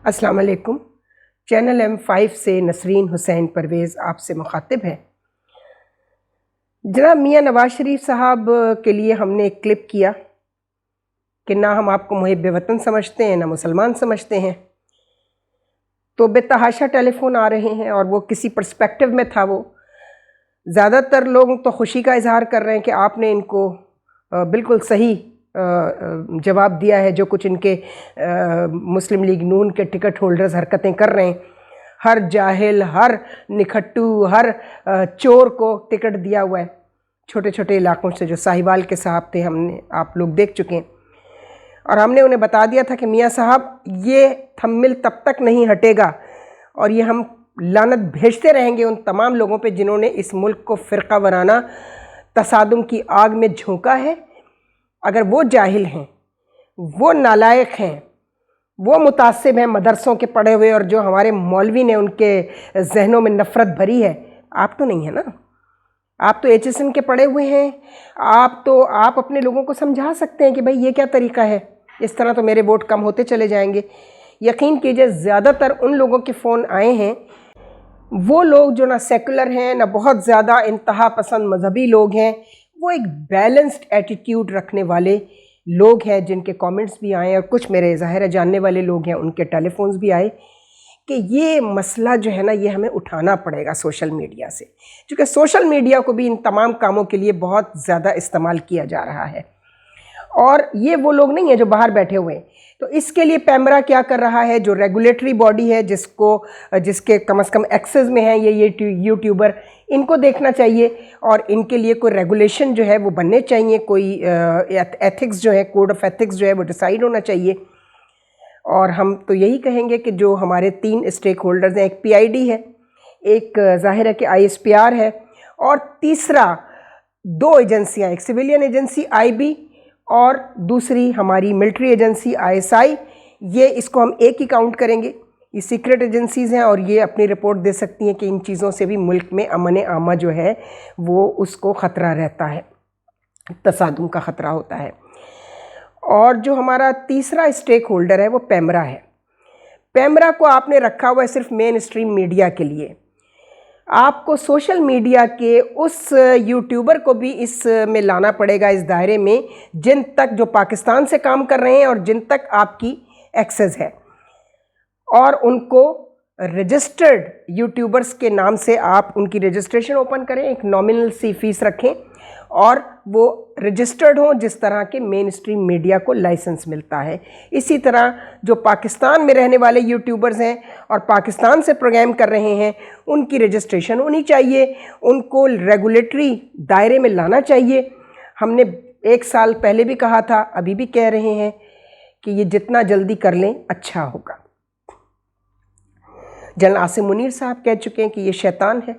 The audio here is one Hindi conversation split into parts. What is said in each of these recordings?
अस्सलाम वालेकुम। चैनल M5 से नसरीन हुसैन परवेज़ आपसे मुखातिब है। जनाब मियाँ नवाज शरीफ साहब के लिए हमने एक क्लिप किया कि ना हम आपको मुहिब वतन समझते हैं ना मुसलमान समझते हैं, तो बेतहाशा टेलीफ़ोन आ रहे हैं और वो किसी पर्सपेक्टिव में था। वो ज़्यादातर लोग तो खुशी का इजहार कर रहे हैं कि आपने इनको बिल्कुल सही जवाब दिया है। जो कुछ इनके मुस्लिम लीग नून के टिकट होल्डर्स हरकतें कर रहे हैं, हर जाहिल, हर निखट्टू, हर चोर को टिकट दिया हुआ है। छोटे छोटे इलाकों से जो साहिवाल के साहब थे, हमने आप लोग देख चुके हैं, और हमने उन्हें बता दिया था कि मियाँ साहब ये थंबनेल तब तक नहीं हटेगा और ये हम लानत भेजते रहेंगे उन तमाम लोगों पे जिन्होंने इस मुल्क को फ़िरका वाराना तसादुम की आग में झोंका है। अगर वो जाहिल हैं, वो नालायक हैं, वो मुतासिब हैं मदरसों के पढ़े हुए, और जो हमारे मौलवी ने उनके जहनों में नफ़रत भरी है, आप तो नहीं है ना। आप तो HSN के पढ़े हुए हैं। आप अपने लोगों को समझा सकते हैं कि भाई ये क्या तरीका है, इस तरह तो मेरे वोट कम होते चले जाएंगे। यकीन कीजिए ज़्यादातर उन लोगों के फ़ोन आए हैं, वो लोग जो ना सेकुलर हैं ना बहुत ज़्यादा इंतहा पसंद मजहबी लोग हैं, वो एक बैलेंस्ड एटीट्यूड रखने वाले लोग हैं जिनके कमेंट्स भी आए, और कुछ मेरे ज़ाहिर जानने वाले लोग हैं उनके टेलीफोन्स भी आए कि ये मसला जो है ना ये हमें उठाना पड़ेगा सोशल मीडिया से, क्योंकि सोशल मीडिया को भी इन तमाम कामों के लिए बहुत ज़्यादा इस्तेमाल किया जा रहा है। और ये वो लोग नहीं हैं जो बाहर बैठे हुए हैं। तो इसके लिए पैमरा क्या कर रहा है, जो रेगुलेटरी बॉडी है जिसके कम से कम एक्सेस में है ये यूट्यूबर, इनको देखना चाहिए और इनके लिए कोई रेगुलेशन जो है वो बनने चाहिए, कोई एथिक्स जो है, कोड ऑफ एथिक्स जो है वो डिसाइड होना चाहिए। और हम तो यही कहेंगे कि जो हमारे 3 स्टेक होल्डर्स हैं, एक PID है, एक ज़ाहिर है कि ISPR है, और तीसरा 2 एजेंसियाँ, एक सिविलियन एजेंसी IB और दूसरी हमारी मिलिट्री एजेंसी ISI। ये इसको हम एक ही काउंट करेंगे। ये सीक्रेट एजेंसीज़ हैं और ये अपनी रिपोर्ट दे सकती हैं कि इन चीज़ों से भी मुल्क में अमन आमा जो है वो उसको ख़तरा रहता है, तसादुम का ख़तरा होता है। और जो हमारा तीसरा स्टेक होल्डर है वो पैमरा है। पैमरा को आपने रखा हुआ है सिर्फ मेन स्ट्रीम मीडिया के लिए। आपको सोशल मीडिया के उस यूट्यूबर को भी इस में लाना पड़ेगा, इस दायरे में, जिन तक जो पाकिस्तान से काम कर रहे हैं और जिन तक आपकी एक्सेस है, और उनको रजिस्टर्ड यूट्यूबर्स के नाम से आप उनकी रजिस्ट्रेशन ओपन करें, एक नॉमिनल सी फीस रखें और वो रजिस्टर्ड हों जिस तरह के मेन स्ट्रीम मीडिया को लाइसेंस मिलता है। इसी तरह जो पाकिस्तान में रहने वाले यूट्यूबर्स हैं और पाकिस्तान से प्रोग्राम कर रहे हैं, उनकी रजिस्ट्रेशन होनी चाहिए, उनको रेगुलेटरी दायरे में लाना चाहिए। हमने 1 साल पहले भी कहा था, अभी भी कह रहे हैं कि ये जितना जल्दी कर लें अच्छा होगा। जनरल आसिम मुनीर साहब कह चुके हैं कि ये शैतान है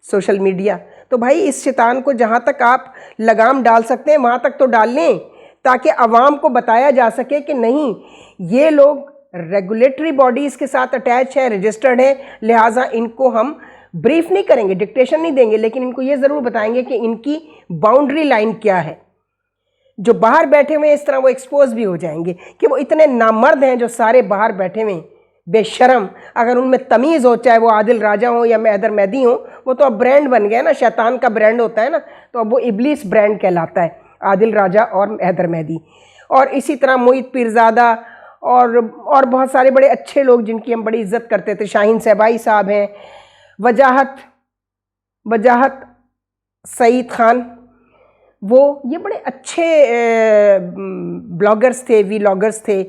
सोशल मीडिया। तो भाई इस शैतान को जहाँ तक आप लगाम डाल सकते हैं वहाँ तक तो डाल लें, ताकि आवाम को बताया जा सके कि नहीं, ये लोग रेगुलेटरी बॉडीज़ के साथ अटैच है, रजिस्टर्ड है, लिहाजा इनको हम ब्रीफ नहीं करेंगे, डिक्टेशन नहीं देंगे, लेकिन इनको ये ज़रूर बताएंगे कि इनकी बाउंड्री लाइन क्या है। जो बाहर बैठे हुए हैं इस तरह वो एक्सपोज भी हो जाएंगे कि वो इतने नामर्द हैं जो सारे बाहर बैठे हुए हैं, बेशरम। अगर उनमें तमीज़ हो, चाहे वो आदिल राजा हो या हैदर मेहदी हो, वो तो अब ब्रांड बन गया ना, शैतान का ब्रांड होता है ना, तो अब वो इबलीस ब्रांड कहलाता है, आदिल राजा और हैदर मेहदी। और इसी तरह मोहित पीरज़ादा और बहुत सारे बड़े अच्छे लोग जिनकी हम बड़ी इज्जत करते थे, शाहीन सहबाई साहब हैं, वजाहत सईद ख़ान, वो ये बड़े अच्छे ब्लॉगर्स थे, वीलॉगर्स थे,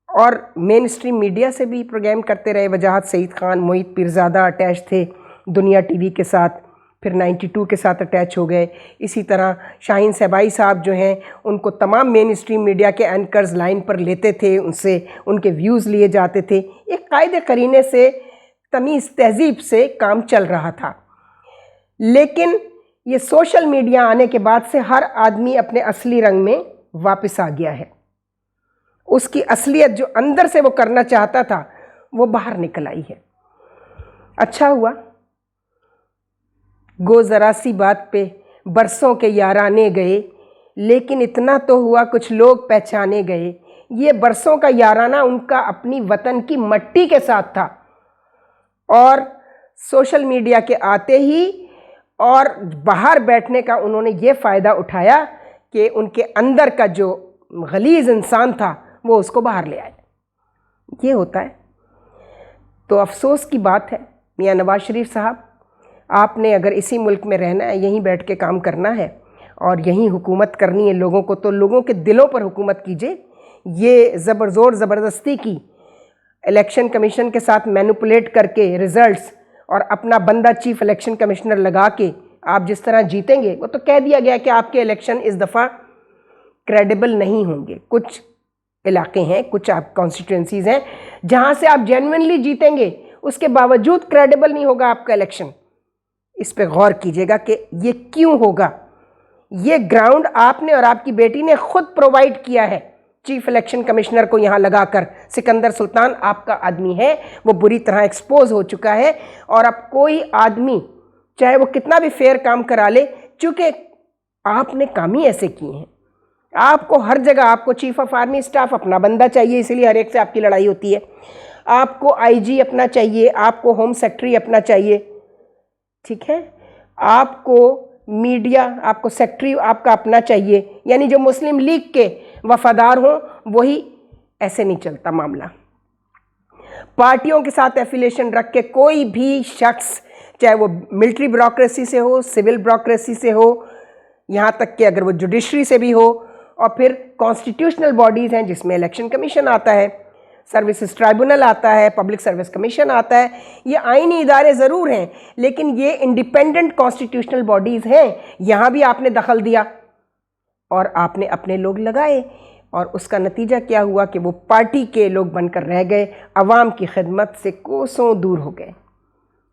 और मेन स्ट्रीम मीडिया से भी प्रोग्राम करते रहे। वजाहत सईद ख़ान, मोहित पीरज़ादा अटैच थे दुनिया TV के साथ, फिर 92 के साथ अटैच हो गए। इसी तरह शाहीन सहबाई साहब जो हैं, उनको तमाम मेन स्ट्रीम मीडिया के एंकर्स लाइन पर लेते थे, उनसे उनके व्यूज़ लिए जाते थे। एक कायदे करीने से, तमीज़ तहज़ीब से काम चल रहा था। लेकिन ये सोशल मीडिया आने के बाद से हर आदमी अपने असली रंग में वापस आ गया है। उसकी असलियत जो अंदर से वो करना चाहता था वो बाहर निकल आई है। अच्छा हुआ, गो ज़रा सी बात पे बरसों के याराने गए, लेकिन इतना तो हुआ कुछ लोग पहचाने गए। ये बरसों का याराना उनका अपनी वतन की मट्टी के साथ था, और सोशल मीडिया के आते ही और बाहर बैठने का उन्होंने ये फ़ायदा उठाया कि उनके अंदर का जो गलीज़ इंसान था वो उसको बाहर ले आए। ये होता है। तो अफसोस की बात है मियाँ नवाज़ शरीफ साहब, आपने अगर इसी मुल्क में रहना है, यहीं बैठ के काम करना है और यहीं हुकूमत करनी है लोगों को, तो लोगों के दिलों पर हुकूमत कीजिए। ये ज़बरदस्ती की इलेक्शन कमीशन के साथ मैनिपुलेट करके रिज़ल्ट्स और अपना बंदा चीफ इलेक्शन कमिश्नर लगा के आप जिस तरह जीतेंगे, वो तो कह दिया गया कि आपके इलेक्शन इस दफ़ा क्रेडिबल नहीं होंगे। कुछ इलाके हैं, कुछ आप कॉन्स्टिट्यूंसीज़ हैं जहां से आप जेन्युइनली जीतेंगे, उसके बावजूद क्रेडिबल नहीं होगा आपका इलेक्शन। इस पे गौर कीजिएगा कि ये क्यों होगा। ये ग्राउंड आपने और आपकी बेटी ने खुद प्रोवाइड किया है चीफ इलेक्शन कमिश्नर को यहाँ लगाकर। सिकंदर सुल्तान आपका आदमी है, वो बुरी तरह एक्सपोज हो चुका है, और अब कोई आदमी चाहे वो कितना भी फेयर काम करा ले, चूँकि आपने काम ही ऐसे किए हैं। आपको हर जगह, आपको चीफ ऑफ आर्मी स्टाफ अपना बंदा चाहिए, इसीलिए हर एक से आपकी लड़ाई होती है। आपको आईजी अपना चाहिए, आपको होम सेक्रेटरी अपना चाहिए, ठीक है, आपको मीडिया, आपको सेक्रेटरी आपका अपना चाहिए, यानी जो मुस्लिम लीग के वफादार हों वही। ऐसे नहीं चलता मामला। पार्टियों के साथ एफिलिएशन रख के कोई भी शख्स, चाहे वो मिलिट्री ब्यूरोक्रेसी से हो, सिविल ब्यूरोक्रेसी से हो, यहाँ तक कि अगर वो जुडिशरी से भी हो, और फिर कॉन्स्टिट्यूशनल बॉडीज़ हैं जिसमें इलेक्शन कमीशन आता है, सर्विसेज ट्राइब्यूनल आता है, पब्लिक सर्विस कमीशन आता है, ये आईनी इदारे ज़रूर हैं, लेकिन ये इंडिपेंडेंट कॉन्स्टिट्यूशनल बॉडीज़ हैं। यहाँ भी आपने दखल दिया और आपने अपने लोग लगाए, और उसका नतीजा क्या हुआ कि वो पार्टी के लोग बनकर रह गए, अवाम की खिदमत से कोसों दूर हो गए।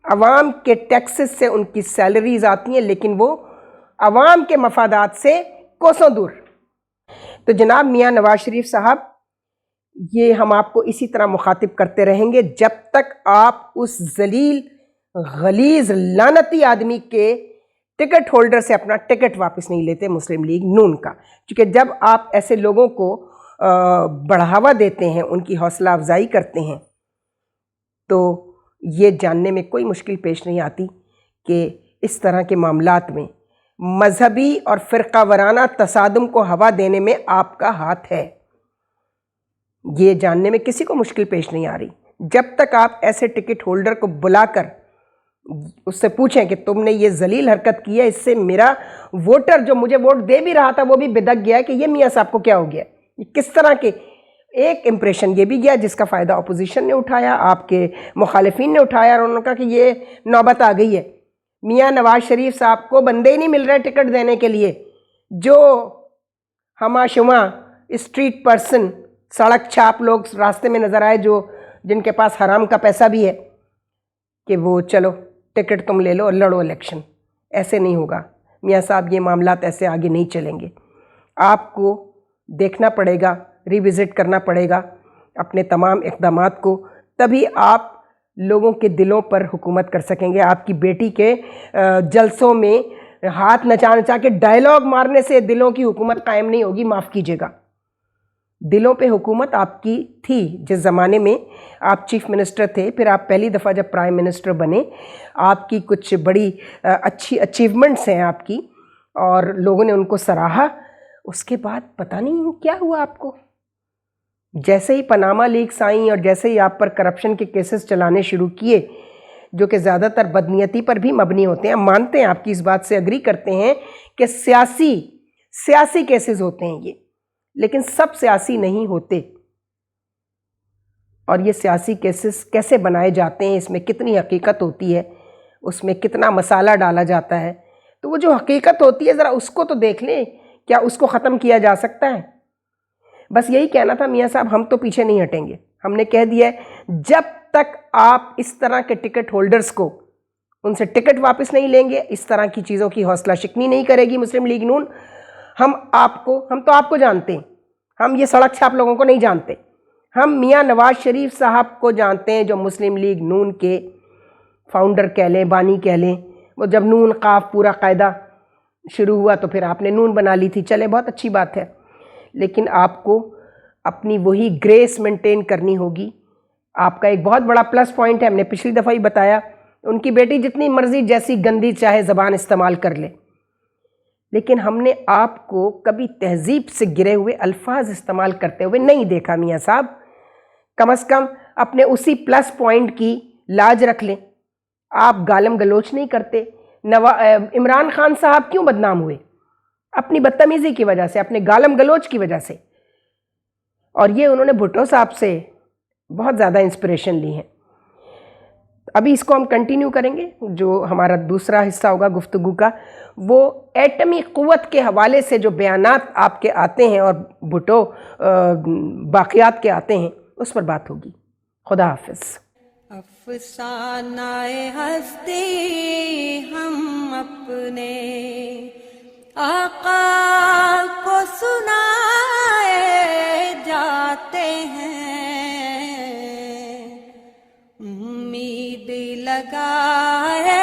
अवाम के टैक्सेस से उनकी सैलरीज आती हैं, लेकिन वो अवाम के मफादात से कोसों दूर। तो जनाब मियाँ नवाज शरीफ साहब, ये हम आपको इसी तरह मुखातिब करते रहेंगे जब तक आप उस जलील गलीज लानती आदमी के टिकट होल्डर से अपना टिकट वापस नहीं लेते, मुस्लिम लीग नून का। क्योंकि जब आप ऐसे लोगों को बढ़ावा देते हैं, उनकी हौसला अफजाई करते हैं, तो ये जानने में कोई मुश्किल पेश नहीं आती कि इस तरह के मामलात में मजहबी और फ़िरका वराना तसादुम को हवा देने में आपका हाथ है। ये जानने में किसी को मुश्किल पेश नहीं आ रही। जब तक आप ऐसे टिकट होल्डर को बुलाकर उससे पूछें कि तुमने ये जलील हरकत की है, इससे मेरा वोटर जो मुझे वोट दे भी रहा था वो भी बिदक गया है कि ये मियाँ साहब को क्या हो गया, ये किस तरह के। एक इम्प्रेशन ये भी गया जिसका फ़ायदा अपोजिशन ने उठाया, आपके मुखालिफिन ने उठाया, और उन्होंने कहा कि ये नौबत आ गई है, मियाँ नवाज शरीफ साहब को बंदे ही नहीं मिल रहे टिकट देने के लिए। जो हमाशुमा स्ट्रीट पर्सन, सड़क छाप लोग रास्ते में नज़र आए, जो जिनके पास हराम का पैसा भी है, कि वो चलो टिकट तुम ले लो और लड़ो इलेक्शन। ऐसे नहीं होगा मियाँ साहब, ये मामलात ऐसे आगे नहीं चलेंगे। आपको देखना पड़ेगा, रिविज़िट करना पड़ेगा अपने तमाम इक़दामात को, तभी आप लोगों के दिलों पर हुकूमत कर सकेंगे। आपकी बेटी के जलसों में हाथ नचा नचा के डायलॉग मारने से दिलों की हुकूमत कायम नहीं होगी, माफ़ कीजिएगा। दिलों पे हुकूमत आपकी थी जिस ज़माने में आप चीफ मिनिस्टर थे, फिर आप पहली दफ़ा जब प्राइम मिनिस्टर बने, आपकी कुछ बड़ी अच्छी अचीवमेंट्स हैं आपकी, और लोगों ने उनको सराहा। उसके बाद पता नहीं क्या हुआ आपको। जैसे ही पनामा लीक्स आई और जैसे ही आप पर करप्शन के केसेस चलाने शुरू किए, जो कि ज़्यादातर बदनीयती पर भी मबनी होते हैं, मानते हैं, आपकी इस बात से अग्री करते हैं कि सियासी केसेस होते हैं ये, लेकिन सब सियासी नहीं होते। और ये सियासी केसेस कैसे बनाए जाते हैं, इसमें कितनी हकीकत होती है, उसमें कितना मसाला डाला जाता है, तो वो जो हकीकत होती है ज़रा उसको तो देख लें। क्या उसको ख़त्म किया जा सकता है? बस यही कहना था मियाँ साहब, हम तो पीछे नहीं हटेंगे। हमने कह दिया है, जब तक आप इस तरह के टिकट होल्डर्स को उनसे टिकट वापस नहीं लेंगे, इस तरह की चीज़ों की हौसला शिकनी नहीं करेगी मुस्लिम लीग नून। हम तो आपको जानते हैं, हम ये सड़क छाप लोगों को नहीं जानते। हम मियाँ नवाज शरीफ साहब को जानते हैं, जो मुस्लिम लीग नून के फाउंडर कह लें, बानी कह लें। वो जब नून काफ पूरा कायदा शुरू हुआ तो फिर आपने नून बना ली थी, चले बहुत अच्छी बात है, लेकिन आपको अपनी वही ग्रेस मेंटेन करनी होगी। आपका एक बहुत बड़ा प्लस पॉइंट है, हमने पिछली दफ़ा ही बताया, उनकी बेटी जितनी मर्जी जैसी गंदी चाहे ज़बान इस्तेमाल कर ले, लेकिन हमने आपको कभी तहजीब से गिरे हुए अल्फाज इस्तेमाल करते हुए नहीं देखा। मियाँ साहब, कम से कम अपने उसी प्लस पॉइंट की लाज रख लें। आप गालम गलोच नहीं करते। इमरान खान साहब क्यों बदनाम हुए? अपनी बदतमीज़ी की वजह से, अपने गालम गलोच की वजह से। और ये उन्होंने भुट्टो साहब से बहुत ज़्यादा इंस्पिरेशन ली है। अभी इसको हम कंटिन्यू करेंगे। जो हमारा दूसरा हिस्सा होगा गुफ्तगू का, वो एटमी क़ुव्वत के हवाले से जो बयानात आपके आते हैं और भुट्टो बाक़ियात के आते हैं, उस पर बात होगी। खुदा हाफ़िज़। अफ़सानाए हस्ती हम अपने आका को सुनाए जाते हैं, उम्मीद लगाए